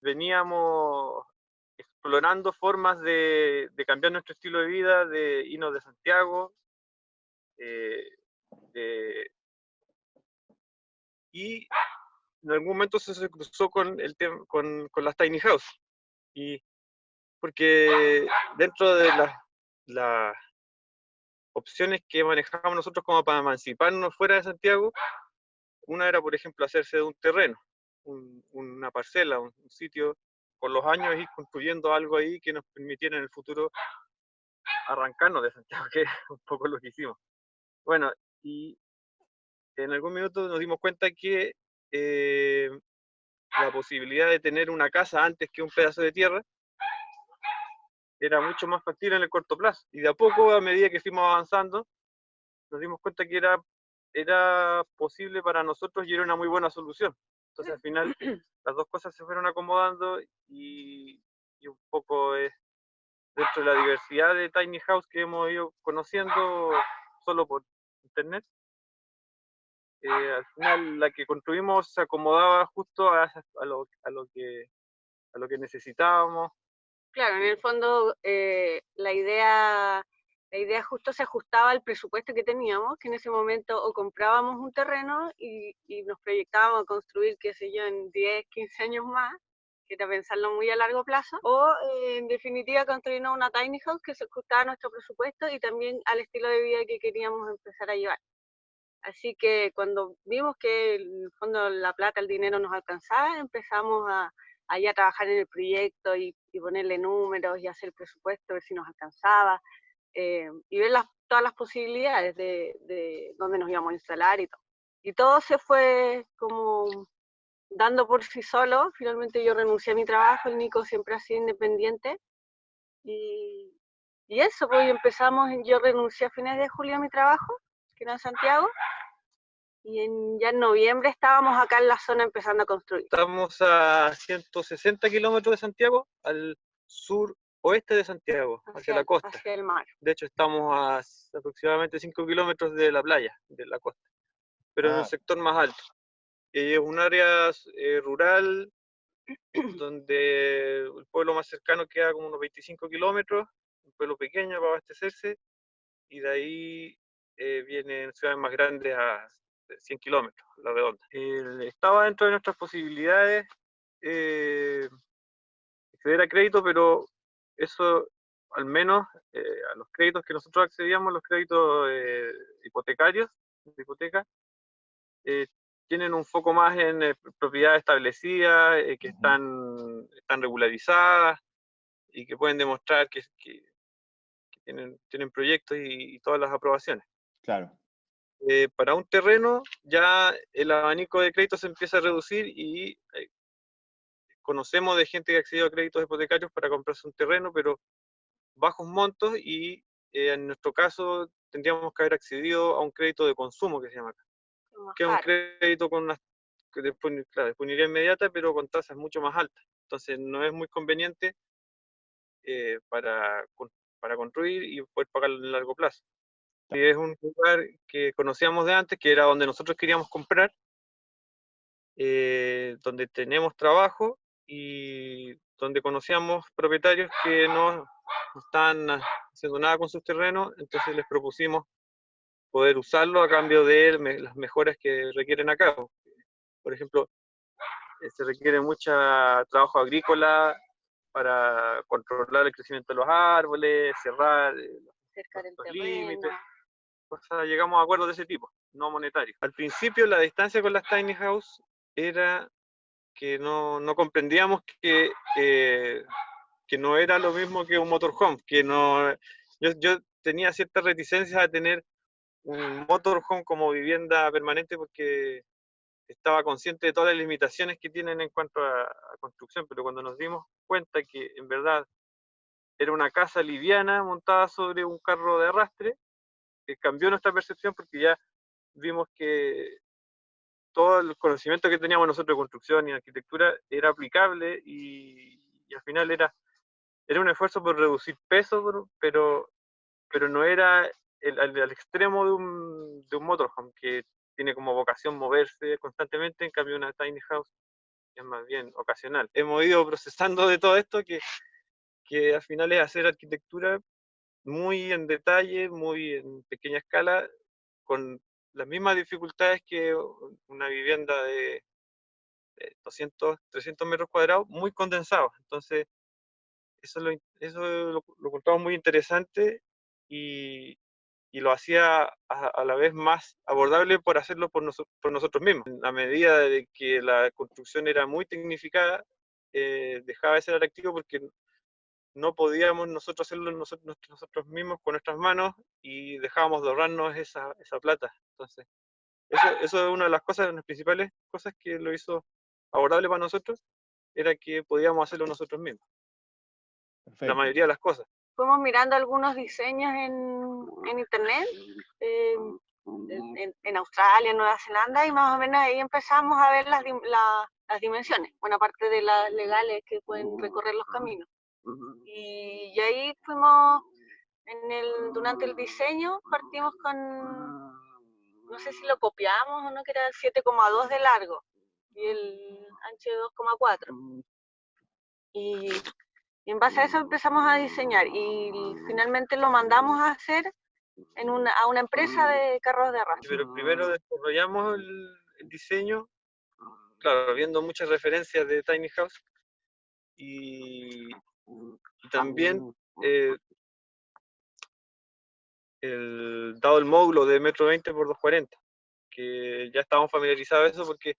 veníamos explorando formas de cambiar nuestro estilo de vida, de irnos de Santiago, eh, de- y en algún momento se cruzó con, con las tiny house. Y porque dentro de las opciones que manejamos nosotros como para emanciparnos fuera de Santiago, una era, por ejemplo, hacerse de un terreno, una parcela, un sitio, con los años ir construyendo algo ahí que nos permitiera en el futuro arrancarnos de Santiago, que es un poco lo que hicimos. Bueno, y en algún minuto nos dimos cuenta que eh, la posibilidad de tener una casa antes que un pedazo de tierra era mucho más factible en el corto plazo. Y de a poco, a medida que fuimos avanzando, nos dimos cuenta que era posible para nosotros y era una muy buena solución. Entonces al final las dos cosas se fueron acomodando y un poco es dentro de la diversidad de tiny house que hemos ido conociendo solo por internet. Al final la que construimos se acomodaba justo a lo que necesitábamos. Claro, en el fondo la idea justo se ajustaba al presupuesto que teníamos, que en ese momento o comprábamos un terreno y nos proyectábamos a construir, qué sé yo, en 10, 15 años más, que era pensarlo muy a largo plazo, o en definitiva construirnos una tiny house que se ajustaba a nuestro presupuesto y también al estilo de vida que queríamos empezar a llevar. Así que cuando vimos que en el fondo la plata, el dinero nos alcanzaba, empezamos a ya trabajar en el proyecto y ponerle números y hacer presupuesto, ver si nos alcanzaba, y ver todas las posibilidades de dónde nos íbamos a instalar y todo. Y todo se fue como dando por sí solo. Finalmente yo renuncié a mi trabajo, el Nico siempre ha sido independiente. Y, y eso, pues empezamos, yo renuncié a fines de julio a mi trabajo, que era en Santiago, y ya en noviembre estábamos acá en la zona empezando a construir. Estamos a 160 kilómetros de Santiago, al sur oeste de Santiago, hacia la costa. Hacia el mar. De hecho, estamos a aproximadamente 5 kilómetros de la playa, de la costa, pero en un sector más alto. Es un área rural donde el pueblo más cercano queda como unos 25 kilómetros, un pueblo pequeño para abastecerse, y de ahí vienen ciudades más grandes a 100 kilómetros, la redonda. Estaba dentro de nuestras posibilidades acceder a crédito, pero eso, al menos a los créditos que nosotros accedíamos, los créditos hipotecarios, de hipoteca, eh, tienen un foco más en propiedades establecidas, que están regularizadas y que pueden demostrar que tienen proyectos y todas las aprobaciones. Claro. Para un terreno ya el abanico de créditos se empieza a reducir y conocemos de gente que ha accedido a créditos hipotecarios para comprarse un terreno, pero bajos montos y en nuestro caso tendríamos que haber accedido a un crédito de consumo que se llama acá, que es un crédito con una disponibilidad inmediata, pero con tasas mucho más altas. Entonces no es muy conveniente eh, para, para construir y poder pagarlo en largo plazo. Y es un lugar que conocíamos de antes, que era donde nosotros queríamos comprar, donde tenemos trabajo y donde conocíamos propietarios que no estaban haciendo nada con sus terrenos, entonces les propusimos poder usarlo a cambio de las mejoras que requieren acá. Por ejemplo, se requiere mucho trabajo agrícola para controlar el crecimiento de los árboles, cerrar los límites. Llegamos a acuerdos de ese tipo, no monetarios. Al principio la distancia con las tiny house era que no comprendíamos que no era lo mismo que un motorhome, que no, yo tenía ciertas reticencias a tener un motorhome como vivienda permanente porque estaba consciente de todas las limitaciones que tienen en cuanto a construcción, pero cuando nos dimos cuenta que en verdad era una casa liviana montada sobre un carro de arrastre, cambió nuestra percepción porque ya vimos que todo el conocimiento que teníamos nosotros de construcción y arquitectura era aplicable y al final era un esfuerzo por reducir peso, pero no era al extremo de un motorhome que tiene como vocación moverse constantemente, en cambio una tiny house es más bien ocasional. Hemos ido procesando de todo esto que al final es hacer arquitectura muy en detalle, muy en pequeña escala, con las mismas dificultades que una vivienda de 200, 300 metros cuadrados, muy condensados. Entonces, eso lo encontramos muy interesante y, y lo hacía a la vez más abordable por hacerlo por nosotros mismos. A medida de que la construcción era muy tecnificada, dejaba de ser atractivo porque no podíamos nosotros hacerlo nosotros mismos con nuestras manos y dejábamos de ahorrarnos esa plata. Entonces, eso es una de las cosas, las principales cosas que lo hizo abordable para nosotros, era que podíamos hacerlo nosotros mismos, la Perfecto. mayoría de las cosas. Fuimos mirando algunos diseños en internet, eh, en Australia, en Nueva Zelanda, y más o menos ahí empezamos a ver las dimensiones, buena parte de las legales que pueden recorrer los caminos. Y ahí fuimos, durante el diseño, partimos con, no sé si lo copiamos o no, que era 7,2 de largo y el ancho de 2,4. Y en base a eso empezamos a diseñar y finalmente lo mandamos a hacer a una empresa de carros de arrastre. Pero primero desarrollamos el diseño, claro, viendo muchas referencias de Tiny House y también dado el módulo de metro 20 por 240, que ya estábamos familiarizados eso porque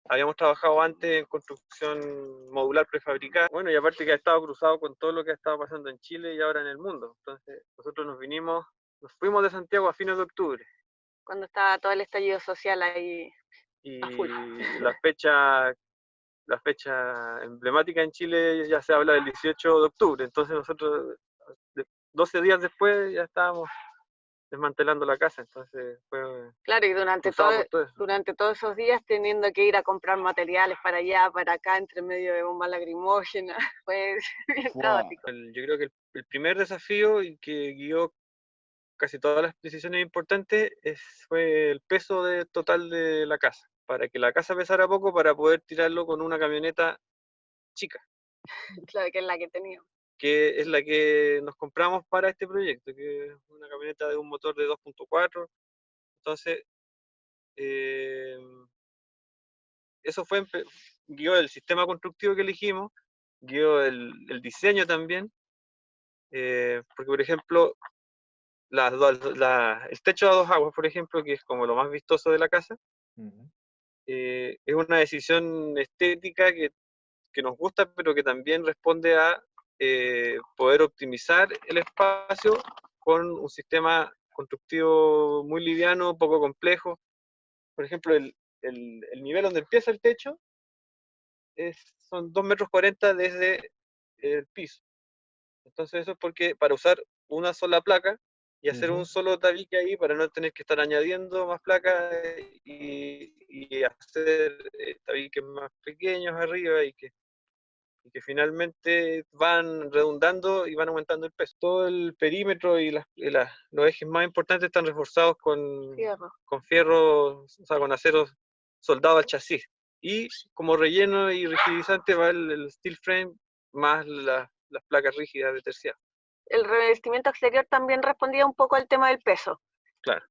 habíamos trabajado antes en construcción modular prefabricada. Bueno, y aparte que ha estado cruzado con todo lo que ha estado pasando en Chile y ahora en el mundo. Entonces, nosotros nos fuimos de Santiago a fines de octubre. Cuando estaba todo el estallido social ahí. Y a full. la fecha emblemática en Chile ya se habla del 18 de octubre. Entonces nosotros, 12 días después, ya estábamos desmantelando la casa. Entonces fue... Claro, y durante todos esos días teniendo que ir a comprar materiales para allá, para acá, entre medio de bombas lacrimógenas, fue bien caótico. Yo creo que el primer desafío y que guió casi todas las decisiones importantes fue el peso total de la casa. Para que la casa pesara poco, para poder tirarlo con una camioneta chica. Claro, que es la que teníamos. Que es la que nos compramos para este proyecto, que es una camioneta de un motor de 2.4. Entonces, eso guió el sistema constructivo que elegimos, guió el diseño también, porque por ejemplo, el techo a dos aguas, por ejemplo, que es como lo más vistoso de la casa, es una decisión estética que nos gusta, pero que también responde a poder optimizar el espacio con un sistema constructivo muy liviano, poco complejo. Por ejemplo, el nivel donde empieza el techo son 2,40 metros desde el piso. Entonces eso es porque para usar una sola placa y hacer un solo tabique ahí para no tener que estar añadiendo más placas y hacer tabiques más pequeños arriba y que finalmente van redundando y van aumentando el peso. Todo el perímetro y los ejes más importantes están reforzados con fierro, o sea, con acero soldado al chasis. Y como relleno y rigidizante va el steel frame más las placas rígidas de terciado. El revestimiento exterior también respondía un poco al tema del peso. Claro.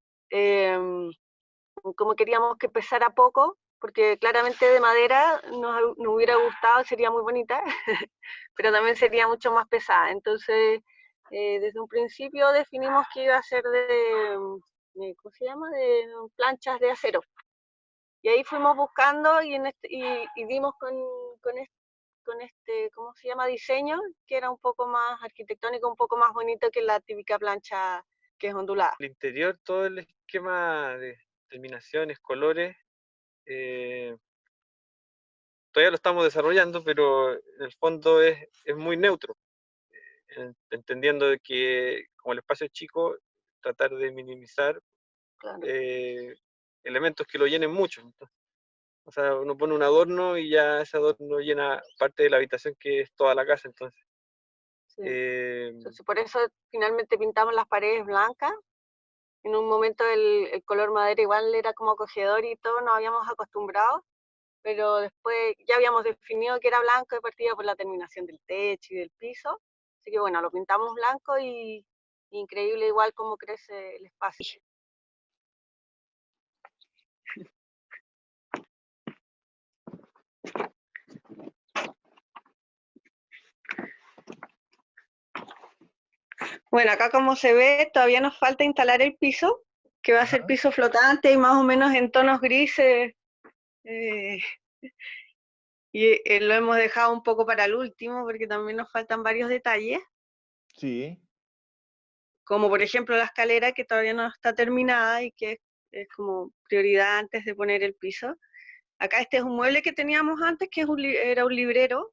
Como queríamos que pesara poco, porque claramente de madera nos hubiera gustado, sería muy bonita, pero también sería mucho más pesada. Entonces, desde un principio definimos que iba a ser ¿cómo se llama? De planchas de acero. Y ahí fuimos buscando y dimos con este, ¿cómo se llama? Diseño, que era un poco más arquitectónico, un poco más bonito que la típica plancha que es ondulada. El interior, todo el esquema de terminaciones, colores, todavía lo estamos desarrollando, pero en el fondo es muy neutro, entendiendo de que como el espacio es chico, tratar de minimizar elementos que lo llenen mucho. Entonces, o sea, uno pone un adorno y ya ese adorno llena parte de la habitación que es toda la casa. Entonces, entonces por eso finalmente pintamos las paredes blancas. En un momento el color madera igual era como acogedor y todo, nos habíamos acostumbrado, pero después ya habíamos definido que era blanco de partida por la terminación del techo y del piso, así que bueno, lo pintamos blanco y increíble igual cómo crece el espacio. Bueno, acá como se ve, todavía nos falta instalar el piso, que va a ser piso flotante y más o menos en tonos grises. Y lo hemos dejado un poco para el último porque también nos faltan varios detalles. Sí. Como por ejemplo la escalera, que todavía no está terminada y que es como prioridad antes de poner el piso. Acá este es un mueble que teníamos antes, que era un librero,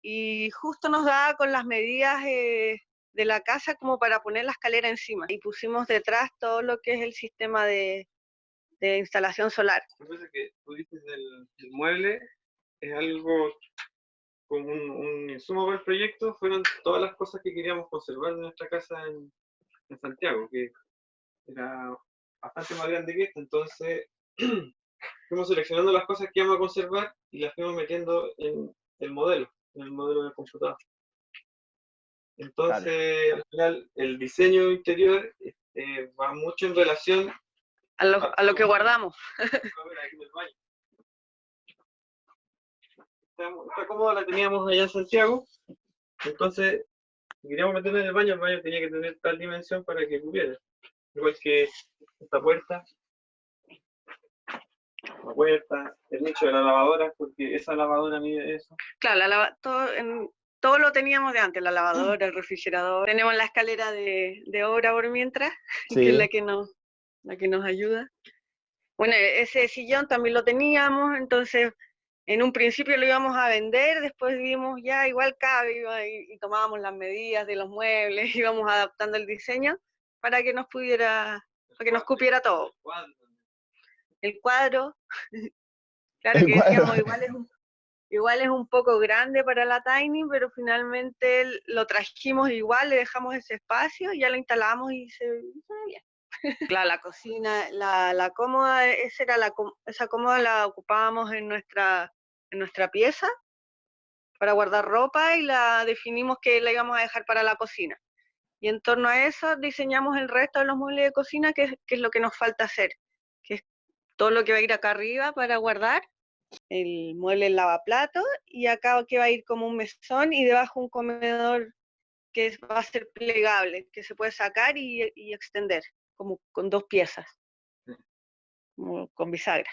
y justo nos daba con las medidas de la casa como para poner la escalera encima. Y pusimos detrás todo lo que es el sistema de instalación solar. Me parece que tú dices el mueble es algo como un insumo para el proyecto, fueron todas las cosas que queríamos conservar de nuestra casa en Santiago, que era bastante más grande que esta, entonces fuimos seleccionando las cosas que íbamos a conservar y las fuimos metiendo en el modelo del computador. Entonces, al final, el diseño interior va mucho en relación a lo que guardamos. Esta cómoda la teníamos allá en Santiago, entonces si queríamos meterla en el baño tenía que tener tal dimensión para que cupiera. Igual que esta puerta, el nicho de la lavadora, porque esa lavadora mide eso. Claro, todo lo teníamos de antes, la lavadora, el refrigerador. Tenemos la escalera de obra por mientras, Sí. que es la que nos ayuda. Bueno, ese sillón también lo teníamos, entonces en un principio lo íbamos a vender, después vimos ya igual cabe y tomábamos las medidas de los muebles, íbamos adaptando el diseño para que nos cupiera todo. El cuadro, claro que decíamos, igual es un poco grande para la Tiny, pero finalmente lo trajimos igual, le dejamos ese espacio, ya lo instalamos y se ve bien. Claro, la cocina, la cómoda, esa cómoda la ocupábamos en nuestra pieza para guardar ropa y la definimos que la íbamos a dejar para la cocina. Y en torno a eso diseñamos el resto de los muebles de cocina, que es lo que nos falta hacer, que es todo lo que va a ir acá arriba para guardar, el mueble el lavaplatos, y acá que va a ir como un mesón y debajo un comedor que va a ser plegable, que se puede sacar y extender, como con 2 piezas, como con bisagra.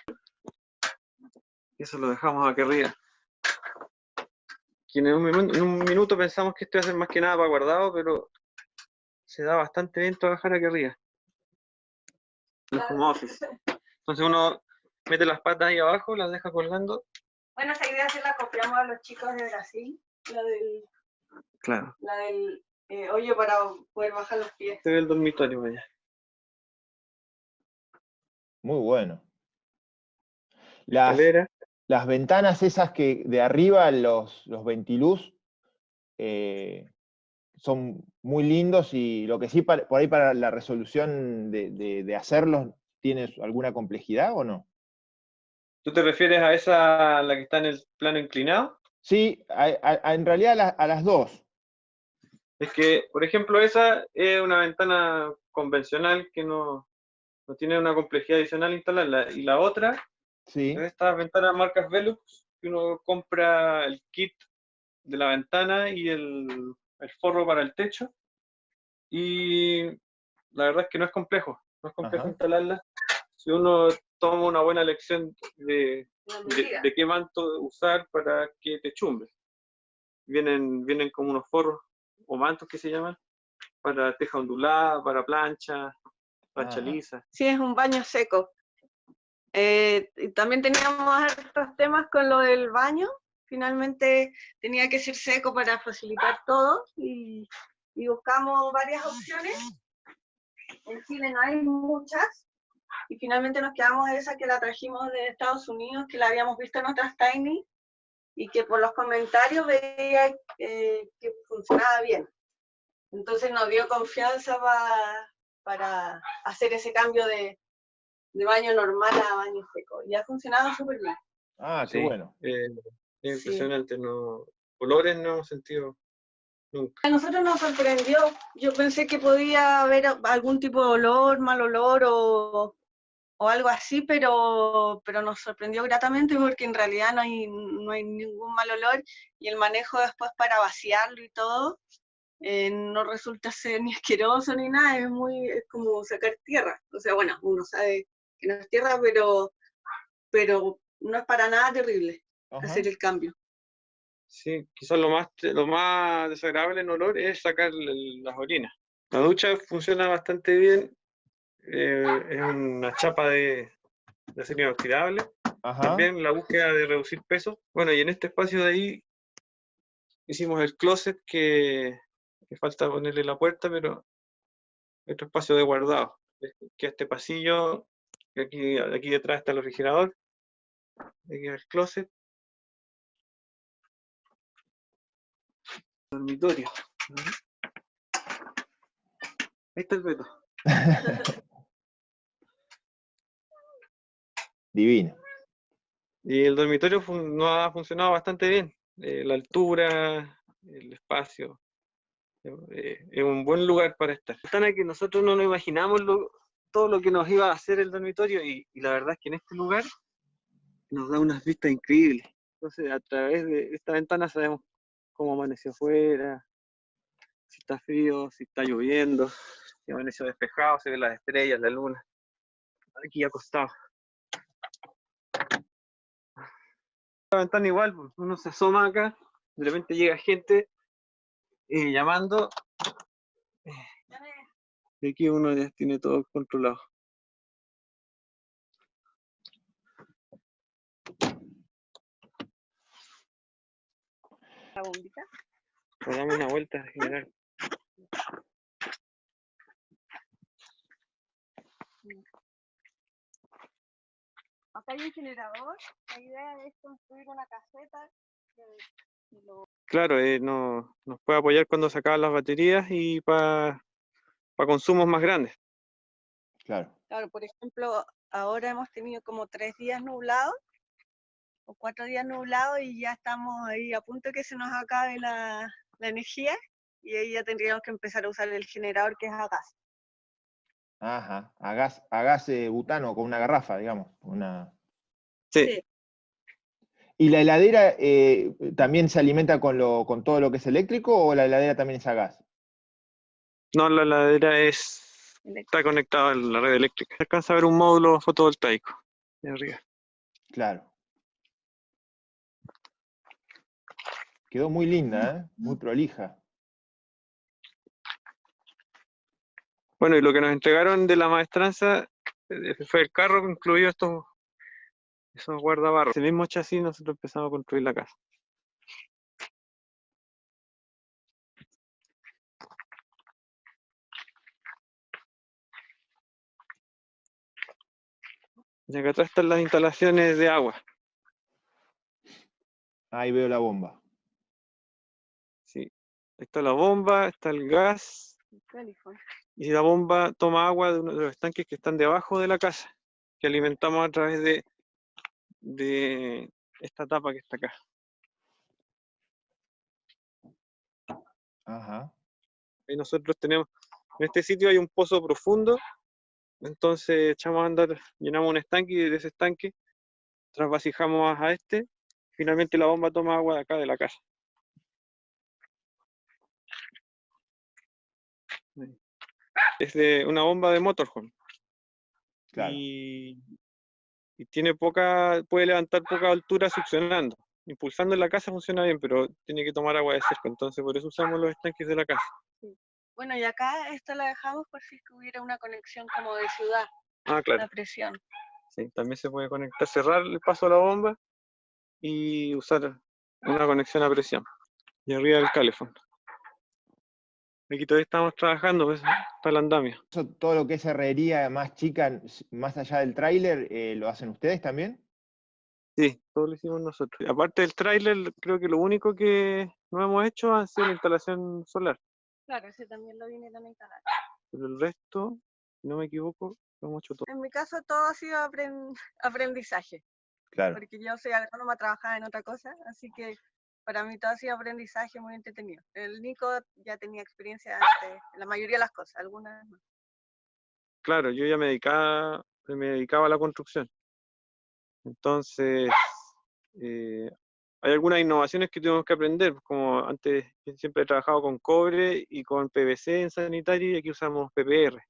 Eso lo dejamos aquí arriba. Que en un minuto pensamos que esto iba a ser más que nada para guardado, pero se da bastante bien trabajar aquí arriba. El home office. Entonces uno mete las patas ahí abajo, las deja colgando. Bueno, esa idea se la copiamos a los chicos de Brasil, Claro. la del hoyo para poder bajar los pies. Este es el dormitorio allá. Muy bueno. Escalera. Las ventanas esas que de arriba, los ventiluz, son muy lindos, y lo que sí, por ahí para la resolución de hacerlos, ¿tienes alguna complejidad o no? ¿Tú te refieres a esa, la que está en el plano inclinado? Sí, en realidad a las dos. Es que, por ejemplo, esa es una ventana convencional que no tiene una complejidad adicional instalarla. Y la otra, Sí. es esta ventana marcas Velux, que uno compra el kit de la ventana y el forro para el techo. Y la verdad es que no es complejo instalarla. Si uno toma una buena lección de qué manto usar para que te chumbe. Vienen como unos forros o mantos que se llaman, para teja ondulada, para plancha lisa. Sí, es un baño seco. Y también teníamos estos temas con lo del baño. Finalmente tenía que ser seco para facilitar todo y buscamos varias opciones. En Chile no hay muchas y finalmente nos quedamos esa que la trajimos de Estados Unidos, que la habíamos visto en otras Tiny y que por los comentarios veía que funcionaba bien. Entonces nos dio confianza para hacer ese cambio de baño normal a baño seco. Y ha funcionado súper bien. Ah, qué Sí, bueno. es Sí. impresionante, no, olores no hemos sentido nunca. A nosotros nos sorprendió. Yo pensé que podía haber algún tipo de olor, mal olor o algo así, pero nos sorprendió gratamente porque en realidad no hay ningún mal olor y el manejo después para vaciarlo y todo no resulta ser ni asqueroso ni nada, es como sacar tierra. O sea, bueno, uno sabe que no es tierra, pero no es para nada terrible hacer Ajá. el cambio. Sí, quizás lo más desagradable en olor es sacar las orinas. La ducha funciona bastante bien, es una chapa de acero inoxidable. Ajá. También la búsqueda de reducir peso. Bueno, y en este espacio de ahí hicimos el closet que falta ponerle la puerta, pero otro espacio de guardado. Que este pasillo, que aquí detrás está el refrigerador, aquí el closet, dormitorio. Ahí está el Beto. Divino. Y el dormitorio no ha funcionado bastante bien. La altura, el espacio, es un buen lugar para estar. Ventana que nosotros no nos imaginamos todo lo que nos iba a hacer el dormitorio y la verdad es que en este lugar nos da unas vistas increíbles. Entonces, a través de esta ventana sabemos cómo amaneció afuera, si está frío, si está lloviendo, si amaneció despejado, se ven las estrellas, la luna. Aquí acostado. La ventana igual, pues, uno se asoma acá, de repente llega gente llamando, y aquí uno ya tiene todo controlado. La bombita. Nos damos una vuelta general. Acá hay un generador, la idea es construir una caseta Claro, nos puede apoyar cuando se acaban las baterías y para consumos más grandes. Claro. Claro, por ejemplo, ahora hemos tenido como 3 días nublados o 4 días nublados y ya estamos ahí a punto que se nos acabe la energía y ahí ya tendríamos que empezar a usar el generador que es a gas. Ajá. A gas butano con una garrafa, digamos. Sí. ¿Y la heladera también se alimenta con todo lo que es eléctrico o la heladera también es a gas? No, la heladera está conectada a la red eléctrica. Se alcanza a ver un módulo fotovoltaico de arriba. Claro. Quedó muy linda, ¿eh? Muy prolija. Bueno, y lo que nos entregaron de la maestranza fue el carro, incluido esos guardabarros. Ese mismo chasis nosotros empezamos a construir la casa. Y acá atrás están las instalaciones de agua. Ahí veo la bomba. Sí. Ahí está la bomba, está el gas. Y la bomba toma agua de uno de los estanques que están debajo de la casa, que alimentamos a través de esta tapa que está acá. Ajá. Ahí nosotros tenemos, en este sitio hay un pozo profundo, entonces echamos a andar, llenamos un estanque y de ese estanque trasvasijamos a este, finalmente la bomba toma agua de acá de la casa. Es de una bomba de motorhome. Claro. Y puede levantar poca altura succionando. Impulsando en la casa funciona bien, pero tiene que tomar agua de cerca, entonces por eso usamos los estanques de la casa. Sí. Bueno, y acá esto lo dejamos por si es que hubiera una conexión como de ciudad, Ah, claro. la presión. Sí, también se puede conectar, cerrar el paso a la bomba y usar una conexión a presión. Y arriba el calefón. Aquí todavía estamos trabajando, pues, está el andamio. Todo lo que es herrería más chica, más allá del tráiler, ¿lo hacen ustedes también? Sí, todo lo hicimos nosotros. Y aparte del tráiler, creo que lo único que no hemos hecho ha sido la instalación solar. Claro, ese también lo vinieron a instalar. Pero el resto, si no me equivoco, lo hemos hecho todo. En mi caso todo ha sido aprendizaje. Claro. porque yo soy agrónoma, trabajaba en otra cosa, así que para mí todo ha sido aprendizaje muy entretenido. El Nico ya tenía experiencia antes, en la mayoría de las cosas, algunas no. Claro, yo ya me dedicaba a la construcción. Entonces, eh, hay algunas innovaciones que tuvimos que aprender, como antes yo siempre he trabajado con cobre y con PVC en sanitario, y aquí usamos PPR,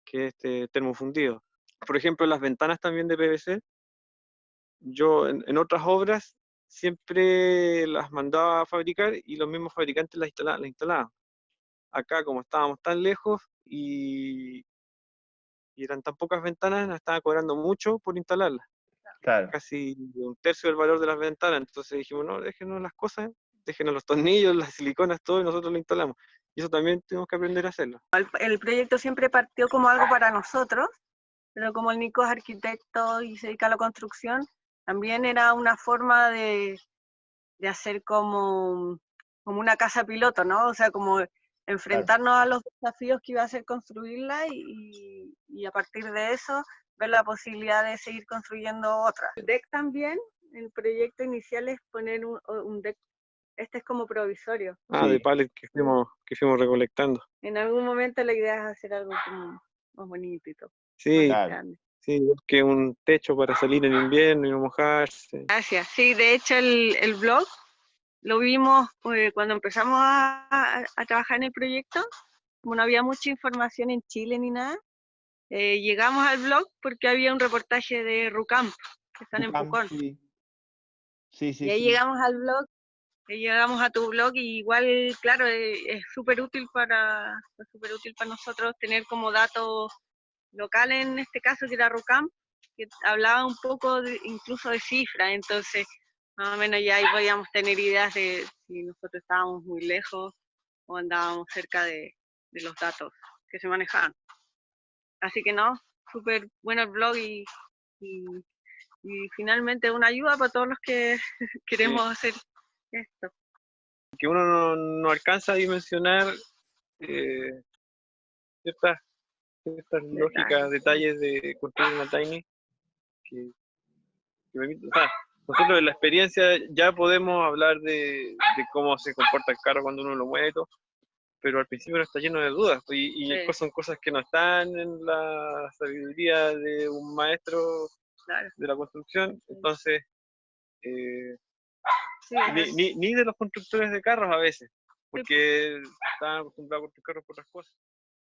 que es este termofundido. Por ejemplo, las ventanas también de PVC, yo en otras obras siempre las mandaba a fabricar y los mismos fabricantes las instalaban. Acá, como estábamos tan lejos y eran tan pocas ventanas, nos estaban cobrando mucho por instalarlas, Claro. casi un tercio del valor de las ventanas. Entonces dijimos, no, déjenos las cosas, déjenos los tornillos, las siliconas, todo, y nosotros lo instalamos. Y eso también tenemos que aprender a hacerlo. El proyecto siempre partió como algo para nosotros, pero como el Nico es arquitecto y se dedica a la construcción, también era una forma de hacer como una casa piloto, ¿no? O sea, como enfrentarnos a los desafíos que iba a ser construirla y a partir de eso ver la posibilidad de seguir construyendo otra. El deck también, el proyecto inicial es poner un deck, este es como provisorio. Ah, de pallet que fuimos recolectando. En algún momento la idea es hacer algo como más bonito y todo. Sí, Más grande. sí, que un techo para salir en invierno y no mojarse. Gracias. Sí, de hecho el blog lo vimos cuando empezamos a trabajar en el proyecto, como no había mucha información en Chile ni nada, llegamos al blog porque había un reportaje de RUCAMP, que están en Pucón. Sí. Sí, y ahí llegamos al blog, llegamos a tu blog y igual, claro, es súper útil para nosotros tener como datos locales, en este caso que era RUCAMP, que hablaba un poco incluso de cifras, entonces más o menos ya ahí podíamos tener ideas de si nosotros estábamos muy lejos o andábamos cerca de los datos que se manejaban. Así que no, súper bueno el blog y finalmente una ayuda para todos los que queremos hacer esto. Que uno no alcanza a dimensionar ciertas lógicas, detalles de construir una tiny que permiten, o sea, nosotros en la experiencia ya podemos hablar de cómo se comporta el carro cuando uno lo mueve y todo, pero al principio no está lleno de dudas, y Sí. son cosas que no están en la sabiduría de un maestro de la construcción, entonces ni de los constructores de carros a veces, porque estaban acostumbrados a construir carros por otras cosas.